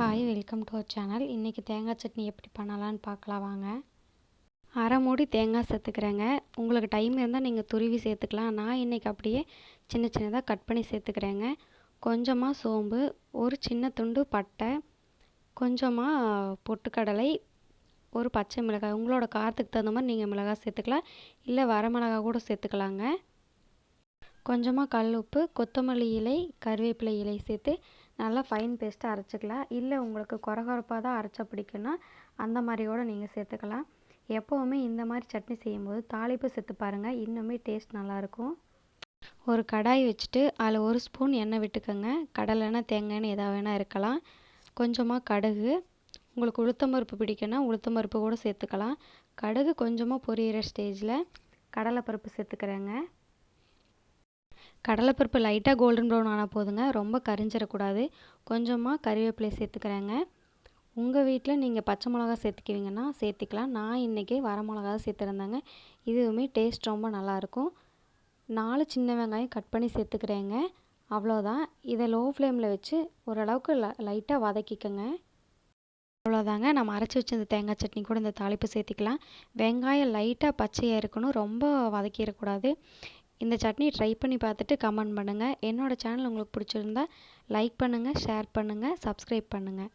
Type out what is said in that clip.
Hi, welcome to our channel. இன்றைக்கி தேங்காய் சட்னி எப்படி பண்ணலான்னு பார்க்கலாம் வாங்க. அரை மூடி தேங்காய் சேர்த்துக்கிறேங்க. உங்களுக்கு டைம் இருந்தால் நீங்கள் துருவி சேர்த்துக்கலாம். நான் இன்றைக்கி அப்படியே சின்ன சின்னதாக கட் பண்ணி சேர்த்துக்கிறேங்க. கொஞ்சமாக சோம்பு, ஒரு சின்ன துண்டு பட்டை, கொஞ்சமாக பொட்டுக்கடலை, ஒரு பச்சை மிளகாய். உங்களோட காரத்துக்கு தகுந்த மாதிரி நீங்கள் மிளகாய் சேர்த்துக்கலாம், இல்லை வரமிளகாய் கூட சேர்த்துக்கலாங்க. கொஞ்சமாக கல் உப்பு, கொத்தமல்லி இலை, கருவேப்பிலை இலை சேர்த்து நல்லா ஃபைன் பேஸ்ட்டாக அரைச்சிக்கலாம். இல்லை உங்களுக்கு கொரகொரப்பாக தான் அரைச்சா பிடிக்குன்னா அந்த மாதிரி கூட நீங்கள் சேர்த்துக்கலாம். எப்போவுமே இந்த மாதிரி சட்னி செய்யும்போது தாளிப்பு சேர்த்து பாருங்கள், இன்னுமே டேஸ்ட் நல்லாயிருக்கும். ஒரு கடாய் வச்சுட்டு அதில் ஒரு ஸ்பூன் எண்ணெய் விட்டுக்கோங்க. கடலெண்ணெய், தேங்காய் எண்ணெய் எதாவது வேணால் இருக்கலாம். கொஞ்சமாக கடுகு, உங்களுக்கு உளுத்தம்பருப்பு பிடிக்குன்னா உளுத்தம்பருப்பு கூட சேர்த்துக்கலாம். கடுகு கொஞ்சமாக பொரியிற ஸ்டேஜில் கடலைப்பருப்பு சேர்த்துக்கிறேங்க. கடலைப்பருப்பு லைட்டாக கோல்டன் ப்ரௌன் ஆனால் போதுங்க, ரொம்ப கரிஞ்சிடக்கூடாது. கொஞ்சமாக கறிவேப்பிலை சேர்த்துக்கிறேங்க. உங்கள் வீட்டில் நீங்கள் பச்சை மிளகா சேர்த்துக்குவீங்கன்னா சேர்த்துக்கலாம். நான் இன்றைக்கி வர மிளகா சேர்த்துருந்தேங்க. இதுவுமே டேஸ்ட் ரொம்ப நல்லாயிருக்கும். 4 சின்ன வெங்காயம் கட் பண்ணி சேர்த்துக்கிறேங்க. அவ்வளோதான். இதை லோ ஃப்ளேமில் வச்சு ஓரளவுக்கு லைட்டாக வதக்கிக்கோங்க. அவ்வளோதாங்க. நம்ம அரைச்சி வச்ச இந்த தேங்காய் சட்னி கூட இந்த தாளிப்பு சேர்த்திக்கலாம். வெங்காயம் லைட்டாக பச்சையாக இருக்கணும், ரொம்ப வதக்கிடக்கூடாது. இந்த சட்னி ட்ரை பண்ணி பார்த்துட்டு கமெண்ட் பண்ணுங்கள். என்னோடய சேனல் உங்களுக்கு பிடிச்சிருந்தா லைக் பண்ணுங்கள், ஷேர் பண்ணுங்கள், சப்ஸ்கிரைப் பண்ணுங்கள்.